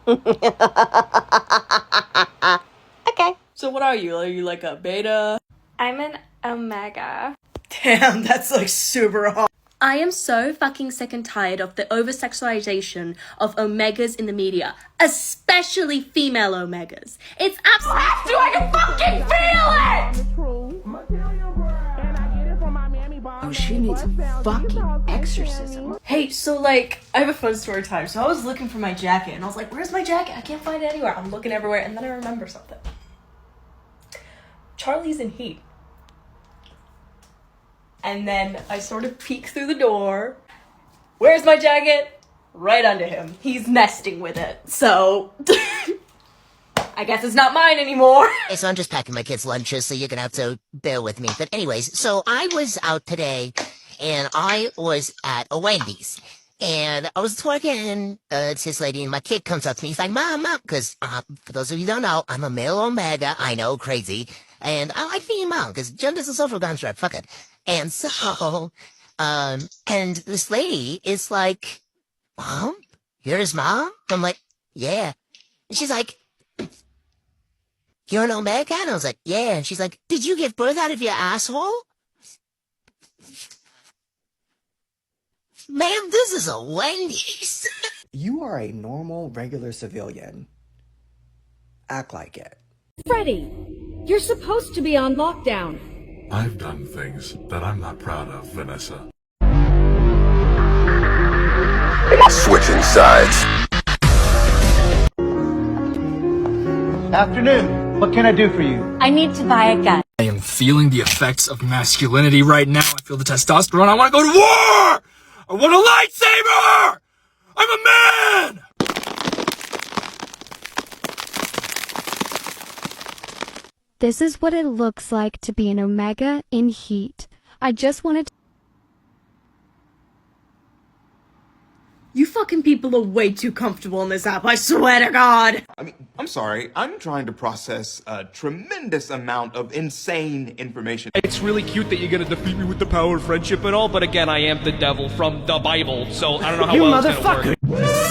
Okay. So what are you? Are you like a beta? I'm an Omega. Damn, that's like super hard. I am so fucking sick and tired of the over-sexualization of Omegas in the media, especially female Omegas. It's absolutely I can fucking feel it! Oh, she needs fucking exorcism. Hey, so like, I have a fun story time. So I was looking for my jacket and I was like, where's my jacket? I can't find it anywhere. I'm looking everywhere and then I remember something. Charlie's in Heat. And then I sort of peek through the door. Where's my jacket? Right under him. He's nesting with it. So, I guess it's not mine anymore. So I'm just packing my kids' lunches, so you're gonna have to bear with me. But anyways, so I was out today, and I was at a Wendy's. And I was twerking, and it's this lady, and my kid comes up to me. He's like, Mom, because for those of you who don't know, I'm a male Omega. I know, crazy. And I like being mom, because gender's a social construct. Fuck it. And so, and this lady is like, Mom? You're his mom? I'm like, yeah. And she's like, you're an Omega? And I was like, yeah. And she's like, did you give birth out of your asshole? Ma'am, this is a Wendy's. You are a normal, regular civilian. Act like it. Freddy, you're supposed to be on lockdown. I've done things that I'm not proud of, Vanessa. Switching sides. Afternoon. What can I do for you? I need to buy a gun. I am feeling the effects of masculinity right now. I feel the testosterone. I want to go to war! I want a lightsaber! I'm a man! This is what it looks like to be an Omega in Heat. I just wanted to... You fucking people are way too comfortable in this app, I swear to God! I mean, I'm sorry. I'm trying to process a tremendous amount of insane information. It's really cute that you're gonna defeat me with the power of friendship and all, but again, I am the devil from the Bible, so I don't know how well it's gonna work.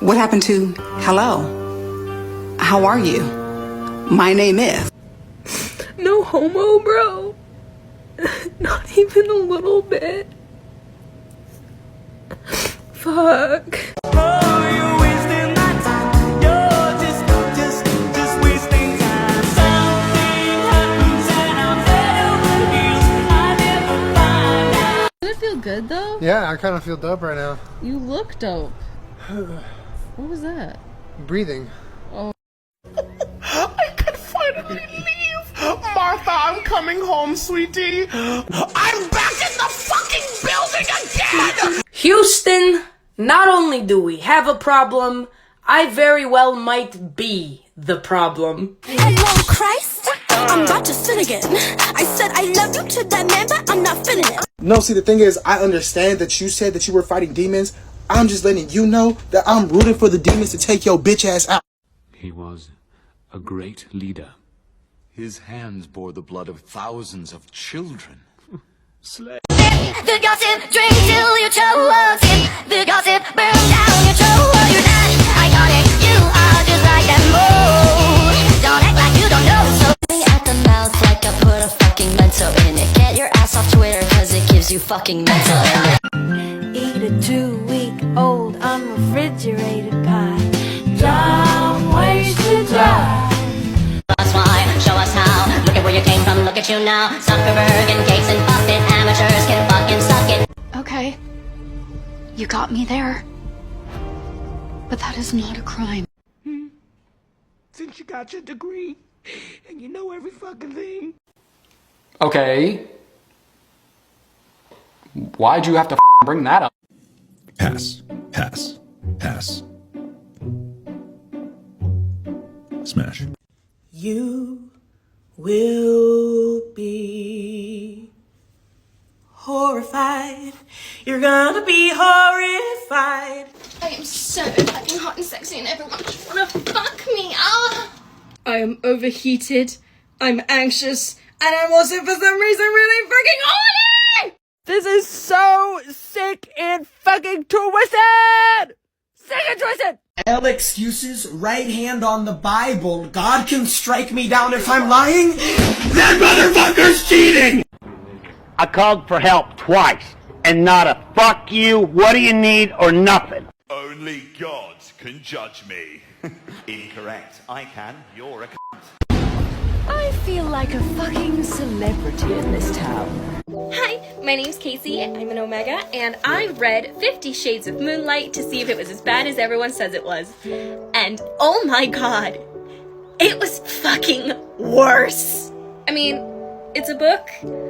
What happened to hello? How are you? My name is. No homo, bro. Not even a little bit. Fuck. Does it feel good though? Yeah, I kind of feel dope right now. You look dope. What was that? Breathing. Oh. I could finally leave! Martha, I'm coming home, sweetie! I'm back in the fucking building again! Houston, not only do we have a problem, I very well might be the problem. Hello, Christ. I'm about to sin again. I said I love you to that man, but I'm not feeling it. No, see, the thing is, I understand that you said that you were fighting demons. I'm just letting you know that I'm rooting for the demons to take your bitch ass out. He was a great leader. His hands bore the blood of thousands of children. Slay. The gossip, drink till you choke. The gossip, burn down your choke. You're not iconic, you are just like that mold. Don't act like you don't know. So at the mouth like I put a fucking mental in it. Get your ass off Twitter cause it gives you fucking mental in it. Eat a 2-week-old unrefrigerated pie. Dumb ways to die. That's why, show us how. Look at where you came from, look at you now. Zuckerberg and Gates and Buffett, amateurs can fucking suck it. Okay. You got me there. But that is not a crime. Since you got your degree, and you know every fucking thing. Okay. Why'd you have to bring that up? Pass. Pass. Pass. Smash. You will be horrified. You're gonna be horrified. I am so fucking hot and sexy and everyone just wanna fuck me. Ah! I am overheated, I'm anxious, and I'm also for some reason really fucking horny! This is so sick and fucking twisted! Sick and twisted! L excuses, right hand on the Bible. God can strike me down if I'm lying. That motherfucker's cheating! I called for help twice, and not a fuck you, what do you need, or nothing. Only God can judge me. Incorrect. I can. You're a cunt. I feel like a fucking celebrity in this town. Hi, my name's Casey, I'm an Omega, and I read 50 Shades of Moonlight to see if it was as bad as everyone says it was. And oh my god, it was fucking worse. I mean, it's a book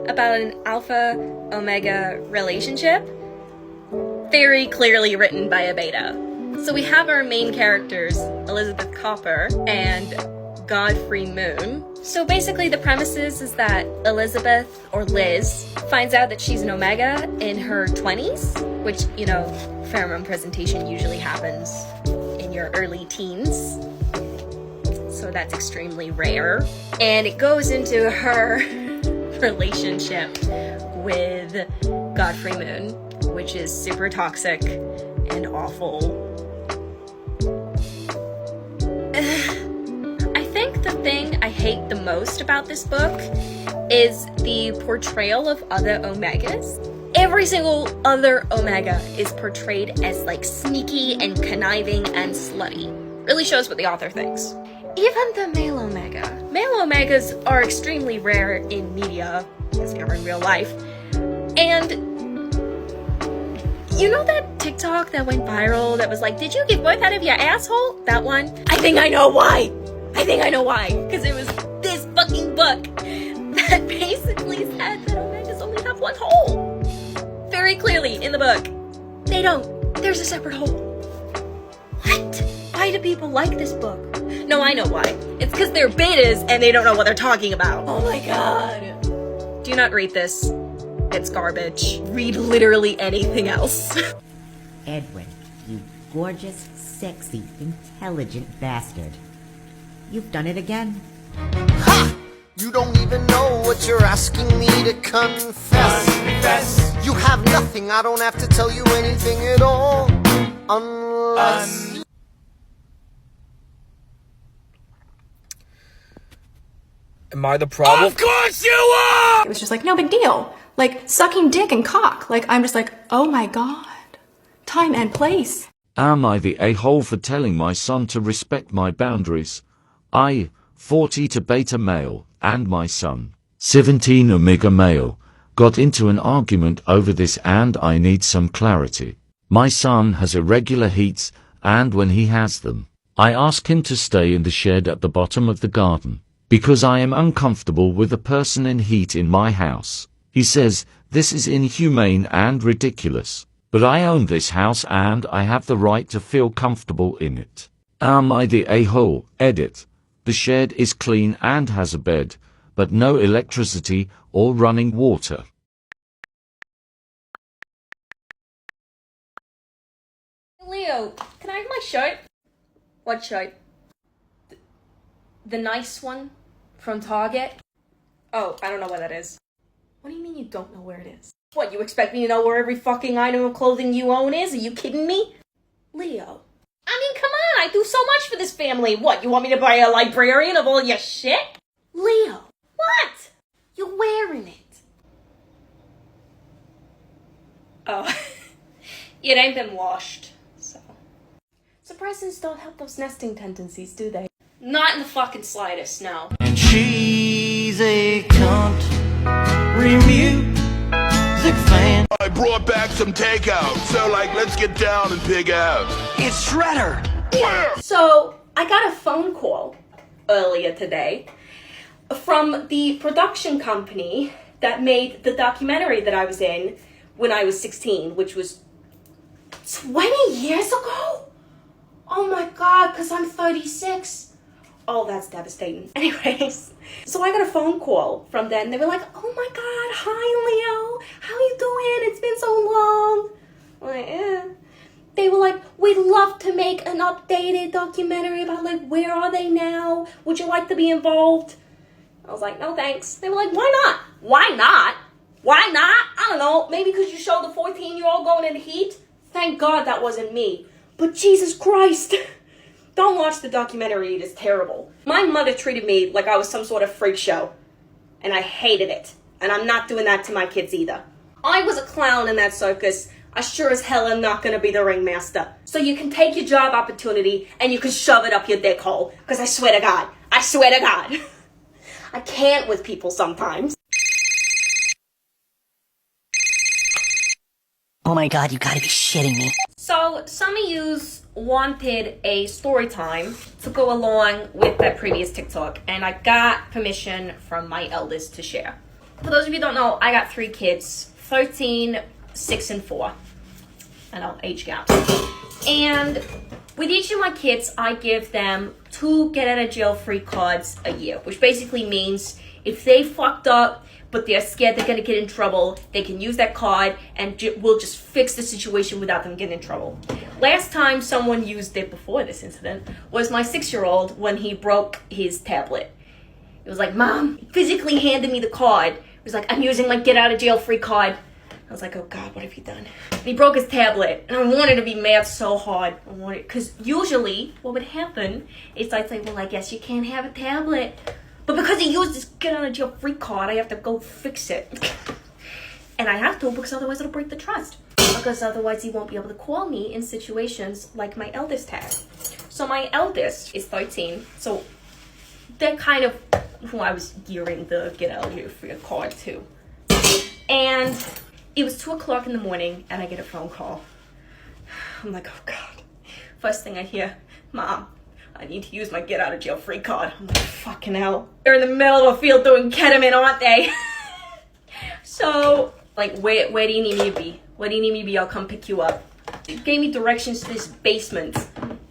about an alpha-omega relationship, very clearly written by a beta. So we have our main characters, Elizabeth Copper and Godfrey Moon. So basically the premise is that Elizabeth, or Liz, finds out that she's an Omega in her 20s, which, you know, pheromone presentation usually happens in your early teens. So that's extremely rare. And it goes into her relationship with Godfrey Moon, which is super toxic and awful. I think the thing I hate the most about this book is the portrayal of other Omegas. Every single other Omega is portrayed as like sneaky and conniving and slutty. Really shows what the author thinks. Even the male Omega. Male Omegas are extremely rare in media, as they are in real life. And you know that TikTok that went viral that was like, did you give birth out of your asshole? That one? I think I know why. Because it was this fucking book that basically said that Omegas only have one hole. Very clearly in the book. They don't. There's a separate hole. What? Why do people like this book? No, I know why. It's because they're betas and they don't know what they're talking about. Oh my god. Do not read this. It's garbage. Read literally anything else. Edwin, you gorgeous, sexy, intelligent bastard. You've done it again. Ha! You don't even know what you're asking me to confess. You have nothing, I don't have to tell you anything at all. Unless... Am I the problem? Of course you are! It was just like, no big deal. Like, sucking dick and cock. Like, I'm just like, oh my god. Time and place. Am I the a-hole for telling my son to respect my boundaries? I, 40 to beta male, and my son, 17 omega male, got into an argument over this and I need some clarity. My son has irregular heats, and when he has them, I ask him to stay in the shed at the bottom of the garden, because I am uncomfortable with a person in heat in my house. He says, this is inhumane and ridiculous, but I own this house and I have the right to feel comfortable in it. Am I the a-hole? Edit. The shed is clean and has a bed, but no electricity or running water. Leo, can I have my shirt? What shirt? The nice one from Target? Oh, I don't know what that is. What do you mean you don't know where it is? What, you expect me to know where every fucking item of clothing you own is? Are you kidding me? Leo. I mean, come on, I do so much for this family. What, you want me to buy a librarian of all your shit? Leo. What? You're wearing it. Oh. It ain't been washed, so. Suppressants don't help those nesting tendencies, do they? Not in the fucking slightest, no. And she's a cunt. Music fan. I brought back some takeout, so like, let's get down and pig out. It's Shredder. Where? So, I got a phone call earlier today from the production company that made the documentary that I was in when I was 16, which was 20 years ago? Oh my god, because I'm 36. Oh, that's devastating. Anyways, so I got a phone call from them. They were like, oh my god, hi Leo. How you doing? It's been so long. I'm like, eh. They were like, we'd love to make an updated documentary about, like, where are they now? Would you like to be involved? I was like, no thanks. They were like, why not? Why not? Why not? I don't know. Maybe because you showed the 14-year-old going in the heat? Thank God that wasn't me. But Jesus Christ. Don't watch the documentary. It is terrible. My mother treated me like I was some sort of freak show. And I hated it. And I'm not doing that to my kids either. I was a clown in that circus. I sure as hell am not going to be the ringmaster. So you can take your job opportunity and you can shove it up your dick hole. Because I swear to God. I swear to God. I can't with people sometimes. Oh my God, you gotta be shitting me. So, some of yous wanted a story time to go along with that previous TikTok, and I got permission from my eldest to share. For those of you who don't know, I got 3 kids, 13, 6, and 4. I know, age gaps. And with each of my kids, I give them 2 get out of jail free cards a year, which basically means if they fucked up, but they're scared they're gonna get in trouble, they can use that card and we'll just fix the situation without them getting in trouble. Last time someone used it before this incident was my 6-year-old when he broke his tablet. It was like, Mom, he physically handed me the card. It was like, I'm using my get out of jail free card. I was like, oh God, what have you done? And he broke his tablet, and I wanted to be mad so hard. Because usually what would happen is I'd say, well, I guess you can't have a tablet. But because he used this get out of jail free card, I have to go fix it. And I have to because otherwise it'll break the trust. Because otherwise he won't be able to call me in situations like my eldest had. So my eldest is 13, so they're kind of who I was gearing the get out of jail free card to. And it was 2 o'clock in the morning and I get a phone call. I'm like, oh God. First thing I hear, Mom, I need to use my get out of jail free card. I'm like, fucking hell. They're in the middle of a field doing ketamine, aren't they? So, like, where do you need me to be? Where do you need me to be? I'll come pick you up. They gave me directions to this basement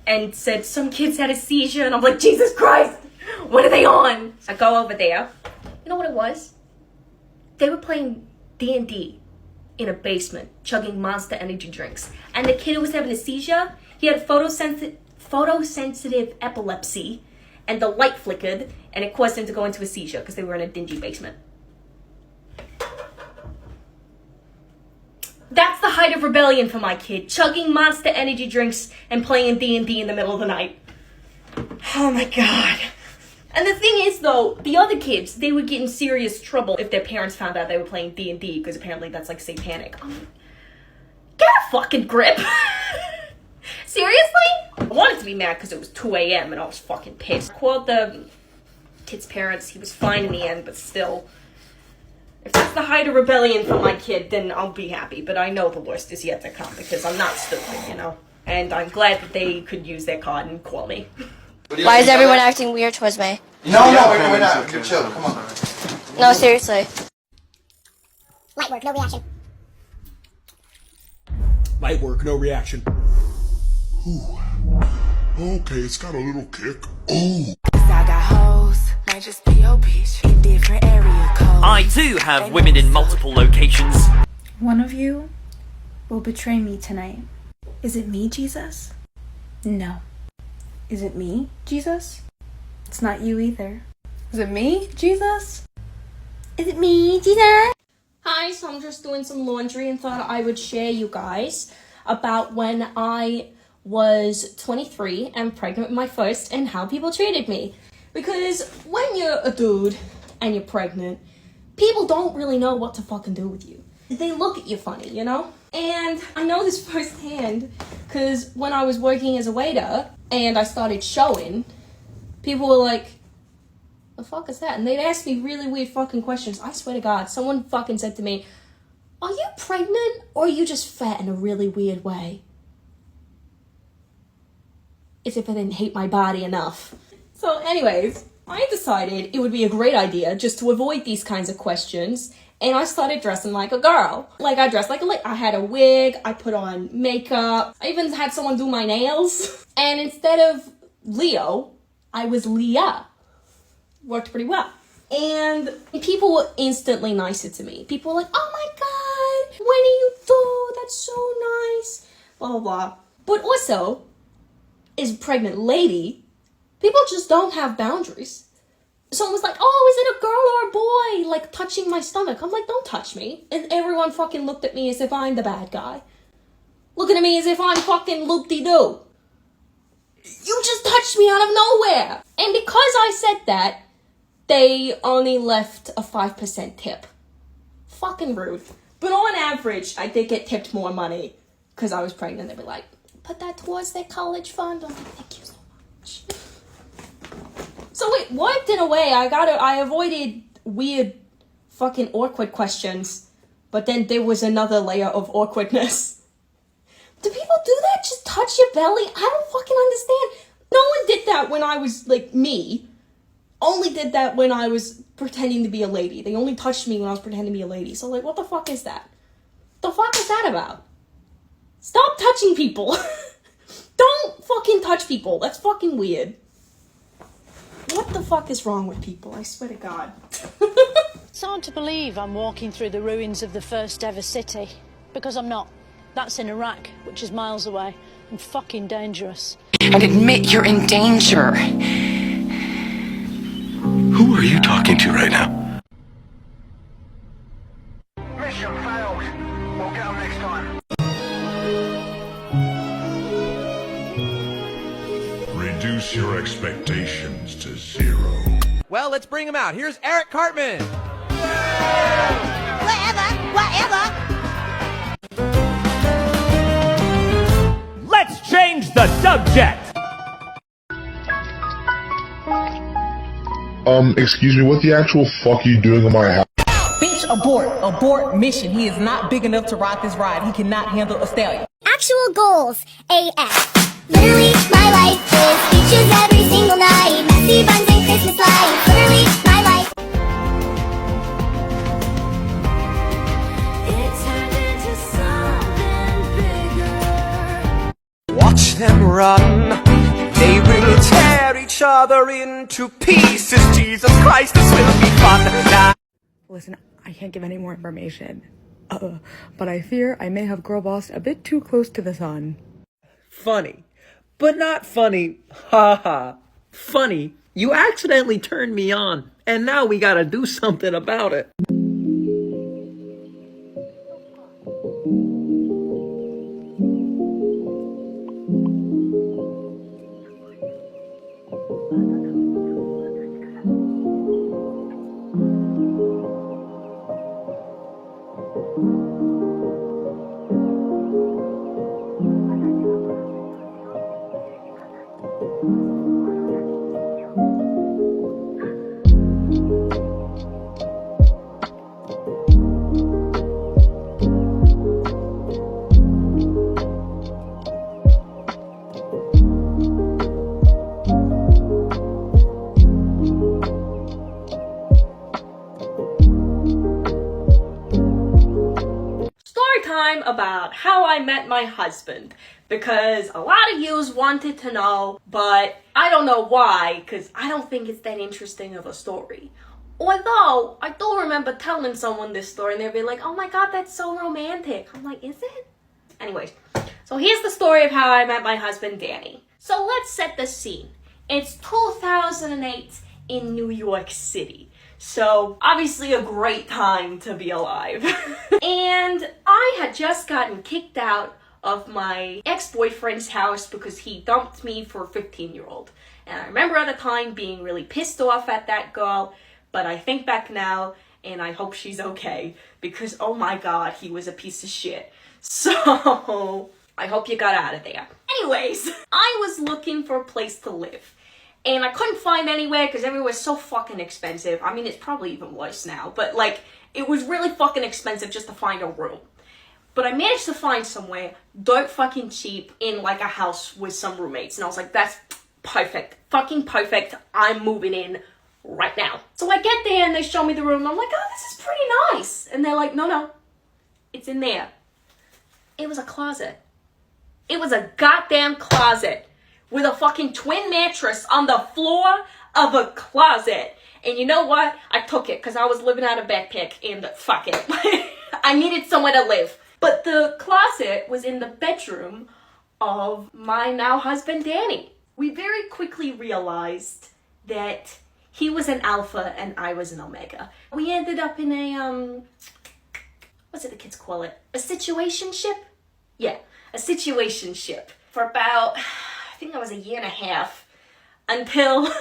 and said some kids had a seizure, and I'm like, Jesus Christ, what are they on? I go over there. You know what it was? They were playing D&D in a basement, chugging Monster energy drinks. And the kid who was having a seizure, he had photosensitive epilepsy, and the light flickered, and it caused him to go into a seizure because they were in a dingy basement. That's the height of rebellion for my kid, chugging Monster energy drinks and playing D&D in the middle of the night. Oh my God. And the thing is, though, the other kids, they would get in serious trouble if their parents found out they were playing D&D, because apparently that's like satanic. I'm like, get a fucking grip. Seriously? I wanted to be mad because it was 2 a.m. and I was fucking pissed. I called the kid's parents. He was fine in the end, but still. If that's the height of rebellion for my kid, then I'll be happy. But I know the worst is yet to come because I'm not stupid, you know? And I'm glad that they could use their card and call me. Why is everyone acting weird towards me? No, we're not. You're chill. Come on. No, seriously. Light work, no reaction. Light work, no reaction. Ooh. Okay, it's got a little kick. Ooh. I got hoes, might just be your bitch in different area codes. I too have women in multiple locations. One of you will betray me tonight. Is it me, Jesus? No. Is it me, Jesus? It's not you either. Is it me, Jesus? Is it me, Jesus? Hi, so I'm just doing some laundry and thought I would share you guys about when I was 23 and pregnant with my first and how people treated me. Because when you're a dude and you're pregnant, people don't really know what to fucking do with you. They look at you funny, you know? And I know this firsthand because when I was working as a waiter and I started showing, people were like, the fuck is that? And they'd ask me really weird fucking questions. I swear to God, someone fucking said to me, are you pregnant or are you just fat in a really weird way? As if I didn't hate my body enough. So anyways, I decided it would be a great idea just to avoid these kinds of questions, and I started dressing like a girl. Like, I dressed like I had a wig, I put on makeup, I even had someone do my nails. And instead of Leo, I was Leah. Worked pretty well. And people were instantly nicer to me. People were like, oh my God, when do you do? That's so nice. Blah, blah, blah. But also, is a pregnant lady. People just don't have boundaries. Someone was like, oh, is it a girl or a boy, like, touching my stomach? I'm like, don't touch me. And everyone fucking looked at me as if I'm the bad guy. Looking at me as if I'm fucking loop-de-doo. You just touched me out of nowhere. And because I said that, they only left a 5% tip. Fucking rude. But on average, I did get tipped more money because I was pregnant. They'd be like, put that towards their college fund. I'm like, thank you so much. So it worked in a way. I avoided weird fucking awkward questions, but then there was another layer of awkwardness. Do people do that? Just touch your belly? I don't fucking understand. No one did that when I was, like, me. Only did that when I was pretending to be a lady. They only touched me when I was pretending to be a lady. So, like, what the fuck is that? The fuck is that about? Stop touching people. Don't fucking touch people. That's fucking weird. What the fuck is wrong with people? I swear to God. It's hard to believe I'm walking through the ruins of the first ever city. Because I'm not. That's in Iraq, which is miles away. And fucking dangerous. And admit you're in danger. Who are you talking to right now? Mission failed. We'll get them next time. Reduce your expectations to 0. Well, let's bring him out. Here's Eric Cartman. Whatever. Let's change the subject. Excuse me, what the actual fuck are you doing in my house? Bitch, abort mission. He is not big enough to ride this ride. He cannot handle a stallion. Actual goals, AF. Literally, my life is beaches every single night. Messy buns and Christmas lights. Literally, my life. It turned into something bigger. Watch them run. They will tear each other into pieces. Jesus Christ, this will be fun. Now listen, I can't give any more information. But I fear I may have girl bossed a bit too close to the sun. Funny, but not funny. Ha ha. Funny, you accidentally turned me on, and now we gotta do something about it. About how I met my husband, because a lot of yous wanted to know, but I don't know why, because I don't think it's that interesting of a story. Although, I do remember telling someone this story and they'd be like, oh my god, that's so romantic. I'm like, is it? Anyways, so here's the story of how I met my husband, Danny. So let's set the scene. It's 2008 in New York City. So, obviously a great time to be alive. And I had just gotten kicked out of my ex-boyfriend's house because he dumped me for a 15-year-old. And I remember at the time being really pissed off at that girl, but I think back now and I hope she's okay because, oh my god, he was a piece of shit. So, I hope you got out of there. Anyways, I was looking for a place to live. And I couldn't find anywhere because everywhere's so fucking expensive. I mean, it's probably even worse now. But, like, it was really fucking expensive just to find a room. But I managed to find somewhere dirt fucking cheap in, like, a house with some roommates. And I was like, that's perfect. Fucking perfect. I'm moving in right now. So I get there and they show me the room. And I'm like, oh, this is pretty nice. And they're like, no. It's in there. It was a closet. It was a goddamn closet. With a fucking twin mattress on the floor of a closet. And you know what? I took it because I was living out of backpack and fuck it. I needed somewhere to live. But the closet was in the bedroom of my now husband Danny. We very quickly realized that he was an alpha and I was an omega. We ended up in a, what's it the kids call it? A situationship? Yeah, a situationship for about, I think that was a year and a half, until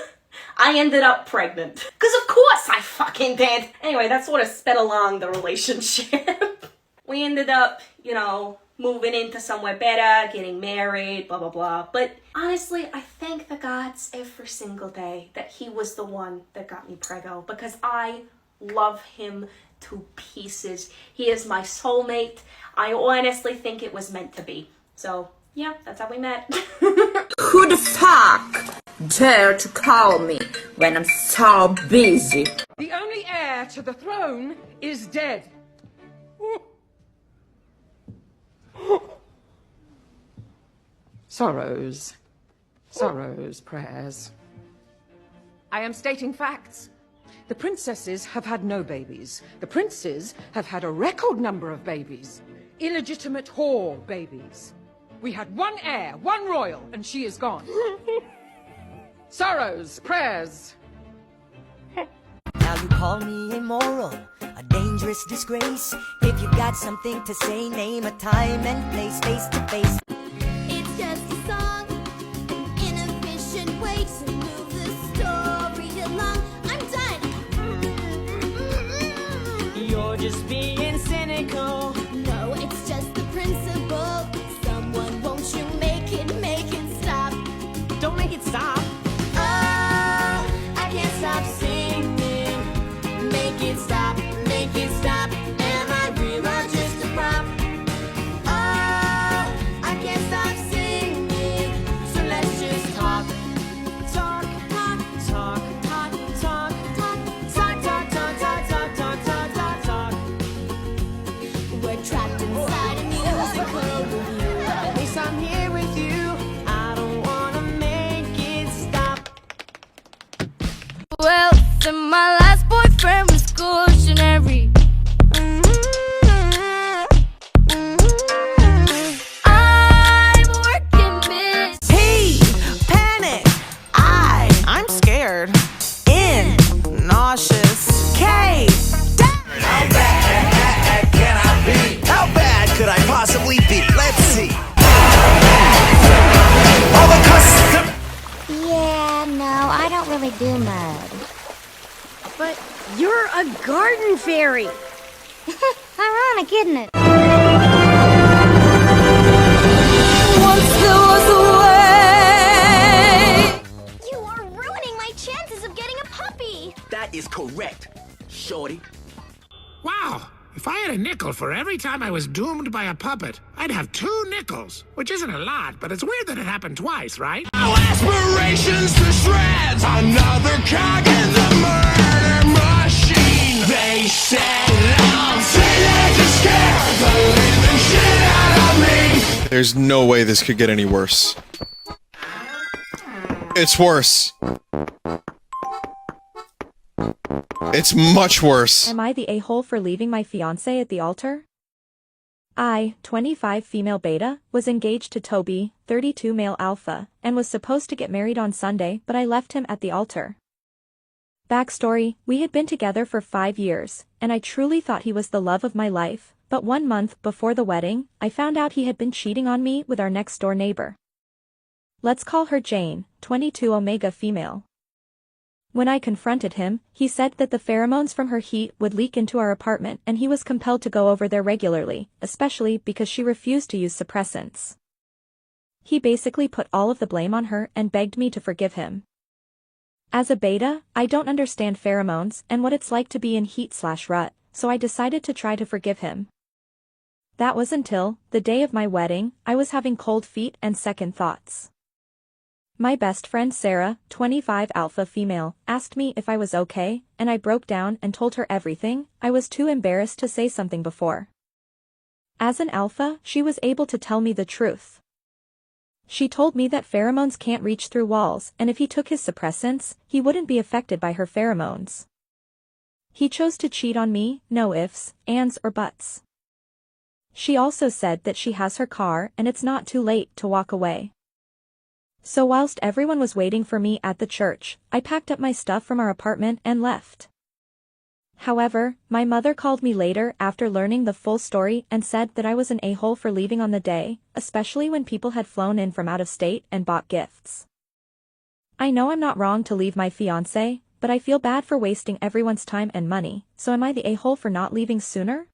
I ended up pregnant. Because of course I fucking did. Anyway, that sort of sped along the relationship. We ended up, you know, moving into somewhere better, getting married, blah, blah, blah. But honestly, I thank the gods every single day that he was the one that got me preggo, because I love him to pieces. He is my soulmate. I honestly think it was meant to be. So, yeah, that's how we met. Who the fuck dare to call me when I'm so busy? The only heir to the throne is dead. Sorrows, prayers. I am stating facts. The princesses have had no babies. The princes have had a record number of babies. Illegitimate whore babies. We had one heir, one royal, and she is gone. Sorrows, prayers. Now you call me immoral, a dangerous disgrace. If you got something to say, name a time and place, face to face. It's just a song, an inefficient way to move the story along. I'm done. You're just being cynical. No, it's just the principle. Someone, won't you make it stop? Don't make it stop. Oh, I can't stop singing. Make it stop, am I real or just a prop? Oh, I can't stop singing, so let's just talk. We're trapped inside a musical review. At least I'm here with you. I don't wanna make it stop. Well, so my last boyfriend was cautionary. I'm working, miss. P, panic. I'm scared. N, nauseous. K, How bad can I be? How bad could I possibly be? Let's see. All the custom. Yeah, no, I don't really do mud. But you're a garden fairy. Ironic, isn't it? Once there was a way. You are ruining my chances of getting a puppy. That is correct, shorty. Wow, if I had a nickel for every time I was doomed by a puppet, I'd have 2 nickels, which isn't a lot, but it's weird that it happened twice, right? Our aspirations to shreds. Another cog in the murder machine. They said I'm teenagers scared the living shit out of me. There's no way this could get any worse. It's worse. It's much worse. Am I the a-hole for leaving my fiancé at the altar? I, 25 female beta, was engaged to Toby, 32 male alpha, and was supposed to get married on Sunday, but I left him at the altar. Backstory, we had been together for 5 years, and I truly thought he was the love of my life, but 1 month before the wedding, I found out he had been cheating on me with our next-door neighbor. Let's call her Jane, 22 Omega female. When I confronted him, he said that the pheromones from her heat would leak into our apartment and he was compelled to go over there regularly, especially because she refused to use suppressants. He basically put all of the blame on her and begged me to forgive him. As a beta, I don't understand pheromones and what it's like to be in heat/rut, so I decided to try to forgive him. That was until, the day of my wedding, I was having cold feet and second thoughts. My best friend Sarah, 25 alpha female, asked me if I was okay, and I broke down and told her everything. I was too embarrassed to say something before. As an alpha, she was able to tell me the truth. She told me that pheromones can't reach through walls, and if he took his suppressants, he wouldn't be affected by her pheromones. He chose to cheat on me, no ifs, ands, or buts. She also said that she has her car and it's not too late to walk away. So whilst everyone was waiting for me at the church, I packed up my stuff from our apartment and left. However, my mother called me later after learning the full story and said that I was an a-hole for leaving on the day, especially when people had flown in from out of state and bought gifts. I know I'm not wrong to leave my fiancé, but I feel bad for wasting everyone's time and money, so am I the a-hole for not leaving sooner?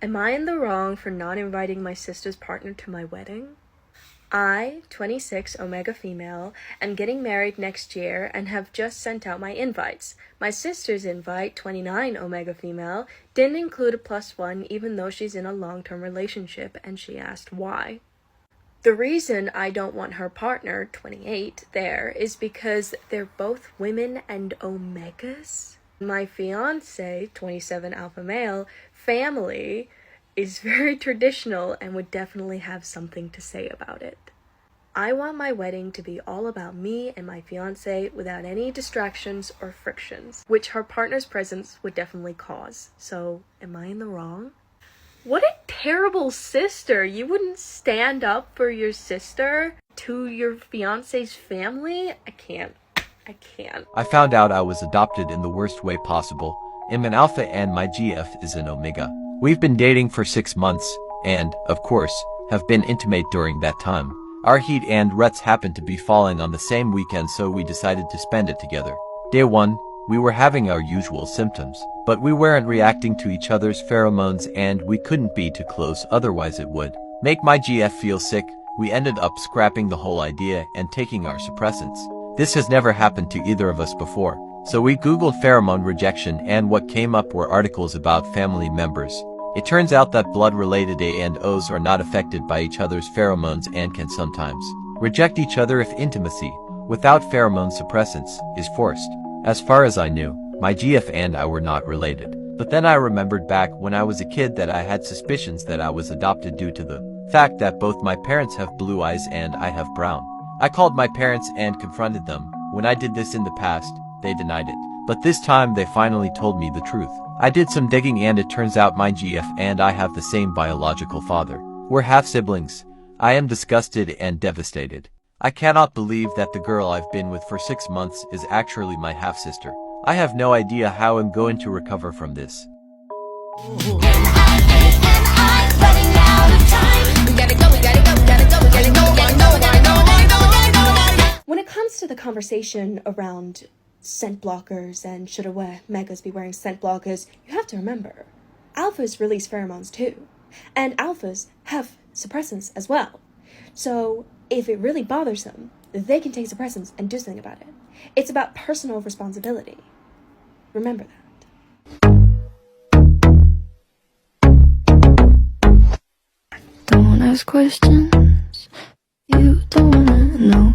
Am I in the wrong for not inviting my sister's partner to my wedding? I, 26 Omega female, am getting married next year and have just sent out my invites. My sister's invite, 29 Omega female, didn't include a +1 even though she's in a long-term relationship, and she asked why. The reason I don't want her partner, 28, there is because they're both women and Omegas. My fiance, 27 alpha male, family is very traditional and would definitely have something to say about it. I want my wedding to be all about me and my fiancé without any distractions or frictions, which her partner's presence would definitely cause. So, am I in the wrong? What a terrible sister! You wouldn't stand up for your sister to your fiancé's family? I can't. I found out I was adopted in the worst way possible. I'm an alpha and my GF is an omega. We've been dating for 6 months, and, of course, have been intimate during that time. Our heat and ruts happened to be falling on the same weekend, so we decided to spend it together. Day 1, we were having our usual symptoms, but we weren't reacting to each other's pheromones and we couldn't be too close, otherwise it would make my GF feel sick. We ended up scrapping the whole idea and taking our suppressants. This has never happened to either of us before. So we googled pheromone rejection and what came up were articles about family members. It turns out that blood-related A and O's are not affected by each other's pheromones and can sometimes reject each other if intimacy, without pheromone suppressants, is forced. As far as I knew, my GF and I were not related. But then I remembered back when I was a kid that I had suspicions that I was adopted due to the fact that both my parents have blue eyes and I have brown. I called my parents and confronted them. When I did this in the past, they denied it. But this time they finally told me the truth. I did some digging and it turns out my GF and I have the same biological father. We're half-siblings. I am disgusted and devastated. I cannot believe that the girl I've been with for 6 months is actually my half-sister. I have no idea how I'm going to recover from this. When it comes to the conversation around scent blockers and should Omegas be wearing scent blockers, you have to remember, alphas release pheromones too, and alphas have suppressants as well. So if it really bothers them, they can take suppressants and do something about it. It's about personal responsibility. Remember that. Don't ask questions you don't wanna know.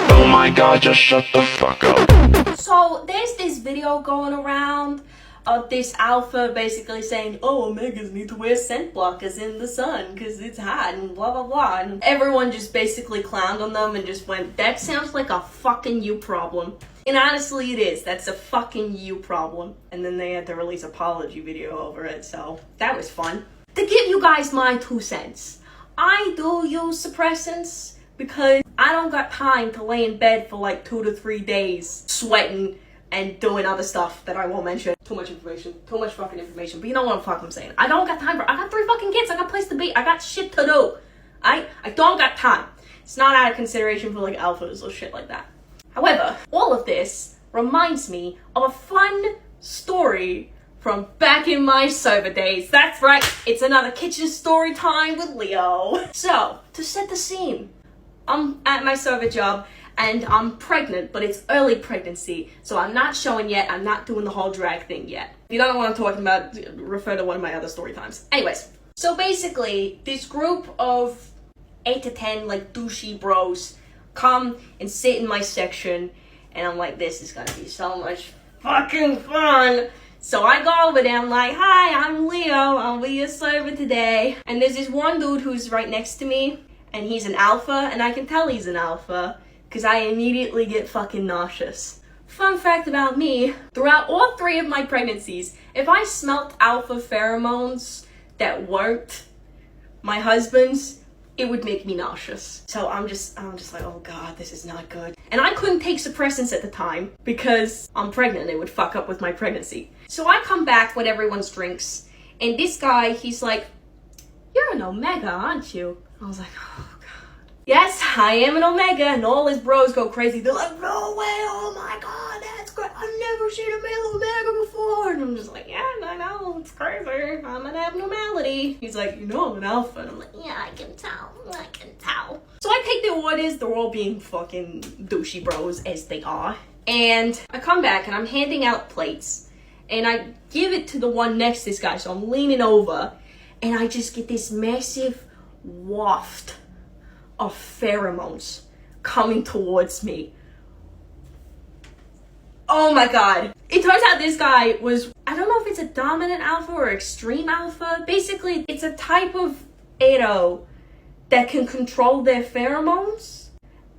Oh my god, just shut the fuck up. So there's this video going around of this alpha basically saying, oh, Omegas need to wear scent blockers in the sun because it's hot and blah blah blah, and everyone just basically clowned on them and just went, that sounds like a fucking you problem. And honestly it is, that's a fucking you problem. And then they had to release an apology video over it, so that was fun. To give you guys my 2 cents, I do use suppressants because I don't got time to lay in bed for like 2 to 3 days sweating and doing other stuff that I won't mention. Too much information. Too much fucking information. But you know what I'm saying. I don't got time for it. I got 3 fucking kids. I got a place to be. I got shit to do. I don't got time. It's not out of consideration for like alphas or shit like that. However, all of this reminds me of a fun story from back in my server days. That's right. It's another kitchen story time with Leo. So, to set the scene, I'm at my server job and I'm pregnant, but it's early pregnancy, so I'm not showing yet. I'm not doing the whole drag thing yet. If you don't know what I'm talking about, refer to one of my other story times. Anyways, so basically, this group of 8 to 10 like douchey bros come and sit in my section, and I'm like, this is gonna be so much fucking fun. So I go over there, I'm like, hi, I'm Leo, I'll be your server today. And there's this one dude who's right next to me, and he's an alpha, and I can tell he's an alpha because I immediately get fucking nauseous. Fun fact about me, throughout all 3 of my pregnancies, if I smelt alpha pheromones that weren't my husband's, it would make me nauseous. So I'm just like, oh God, this is not good. And I couldn't take suppressants at the time because I'm pregnant. It would fuck up with my pregnancy. So I come back when everyone's drinks, and this guy, he's like, you're an Omega, aren't you? I was like, oh God. Yes, I am an Omega, and all his bros go crazy. They're like, no way, oh my God, that's great. I've never seen a male Omega before. And I'm just like, yeah, I know, it's crazy. I'm an abnormality. He's like, you know, I'm an alpha. And I'm like, yeah, I can tell. So I take their orders. They're all being fucking douchey bros, as they are. And I come back, and I'm handing out plates. And I give it to the one next to this guy, so I'm leaning over. And I just get this massive waft of pheromones coming towards me. Oh my God. It turns out this guy was, I don't know if it's a dominant alpha or extreme alpha. Basically, it's a type of Ado that can control their pheromones.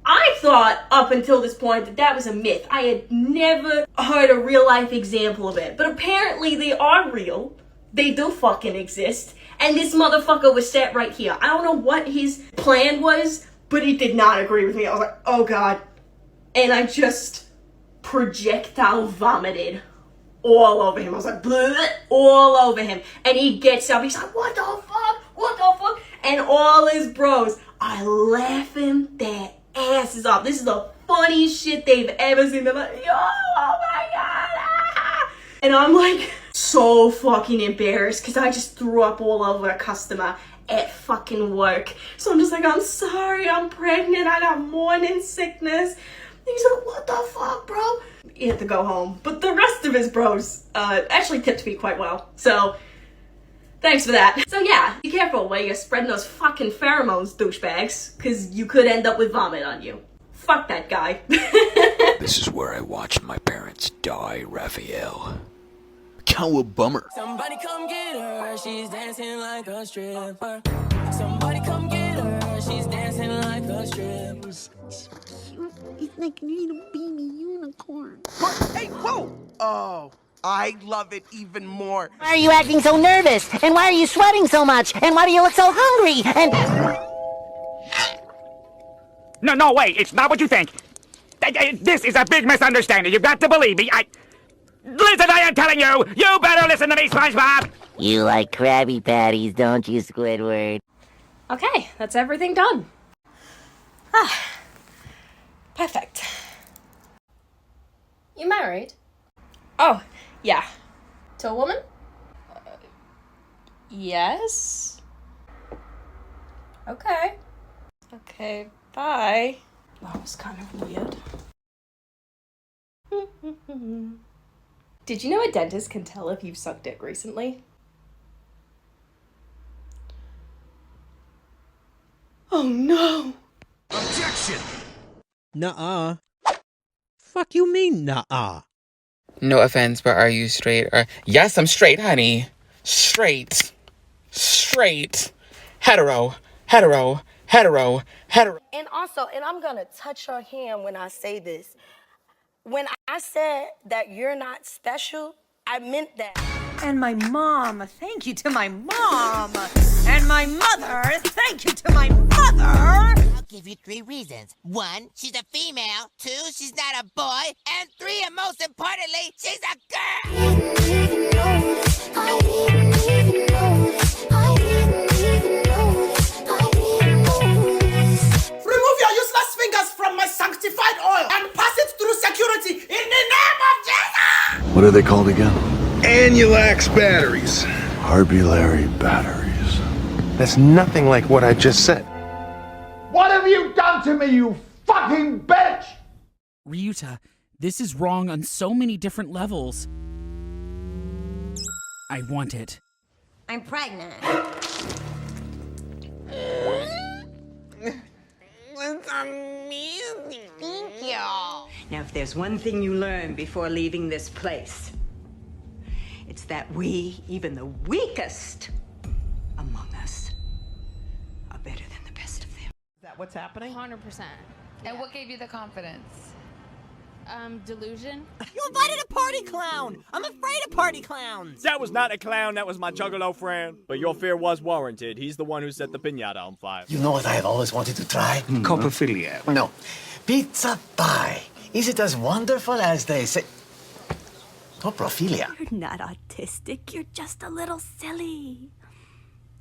I thought up until this point that was a myth. I had never heard a real life example of it. But apparently they are real. They do fucking exist. And this motherfucker was set right here. I don't know what his plan was, but he did not agree with me. I was like, oh God. And I just projectile vomited all over him. I was like, bleh, all over him. And he gets up. He's like, what the fuck? What the fuck? And all his bros are laughing their asses off. This is the funniest shit they've ever seen. They're like, yo, oh my God. Ah. And I'm like, so fucking embarrassed because I just threw up all over a customer at fucking work. So I'm just like, I'm sorry, I'm pregnant, I got morning sickness. And he's like, what the fuck, bro? He had to go home. But the rest of his bros actually tipped me quite well. So thanks for that. So yeah, be careful where you're spreading those fucking pheromones, douchebags, because you could end up with vomit on you. Fuck that guy. This is where I watched my parents die, Raphael. Bummer. Somebody come get her, she's dancing like a stripper. Somebody come get her, she's dancing like a stripper. It's like a little baby unicorn. Hey, whoa! Oh, I love it even more. Why are you acting so nervous? And why are you sweating so much? And why do you look so hungry? And... No, wait, it's not what you think. This is a big misunderstanding. You've got to believe me. Listen, I am telling you! You better listen to me, SpongeBob! You like Krabby Patties, don't you, Squidward? Okay, that's everything done. Perfect. You married? Oh, yeah. To a woman? Yes. Okay. Okay, bye. That was kind of weird. Did you know a dentist can tell if you've sucked dick recently? Oh no! Objection! Nuh-uh. Fuck you mean, nuh-uh? No offense, but are you straight? Yes, I'm straight, honey. Straight. Hetero. And also, and I'm gonna touch your hand when I say this. When I said that you're not special, I meant that. And my mom, thank you to my mom. And my mother, thank you to my mother. I'll give you 3 reasons. 1, she's a female. 2, she's not a boy. And 3, and most importantly, she's a girl. Remove your useless fingers from my sanctified oil and pass it through security in the name of Jesus! What are they called again? Annulax batteries. Harbulary batteries. That's nothing like what I just said. What have you done to me, you fucking bitch? Ryuta, this is wrong on so many different levels. I want it. I'm pregnant. It's amazing. Thank you. Now, if there's one thing you learn before leaving this place, it's that we, even the weakest among us, are better than the best of them. Is that what's happening? 100%. And what gave you the confidence? Delusion? You invited a party clown! I'm afraid of party clowns! That was not a clown, that was my juggalo friend. But your fear was warranted. He's the one who set the piñata on fire. You know what I have always wanted to try? Coprophilia. No. Pizza pie. Is it as wonderful as they say? Coprophilia. You're not autistic, you're just a little silly.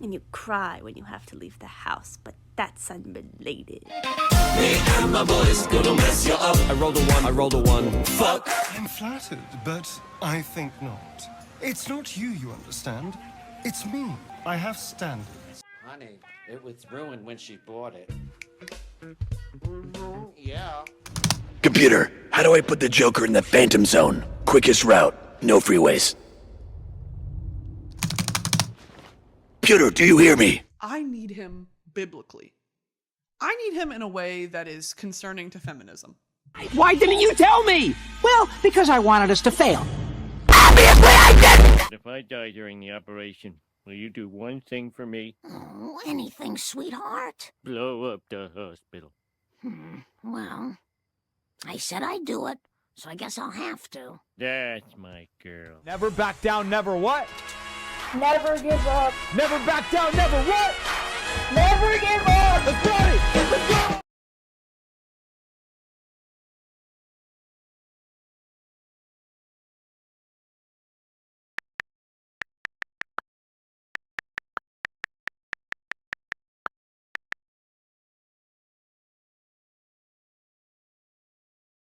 And you cry when you have to leave the house, but that's unrelated. Me and my boys gonna mess you up. I rolled a one, I rolled a one. Fuck. I'm flattered, but I think not. It's not you understand. It's me. I have standards. Honey, it was ruined when she bought it. Yeah. Computer, how do I put the Joker in the Phantom Zone? Quickest route, no freeways. Computer, do you hear me? I need him biblically. I need him in a way that is concerning to feminism. Why didn't you tell me? Well, because I wanted us to fail. If I die during the operation, will you do one thing for me? Oh, anything, sweetheart. Blow up the hospital. Well, I said I'd do it, so I guess I'll have to. That's my girl. Never back down, never what? Never give up. Never back down, never what? Never give up. Let's party!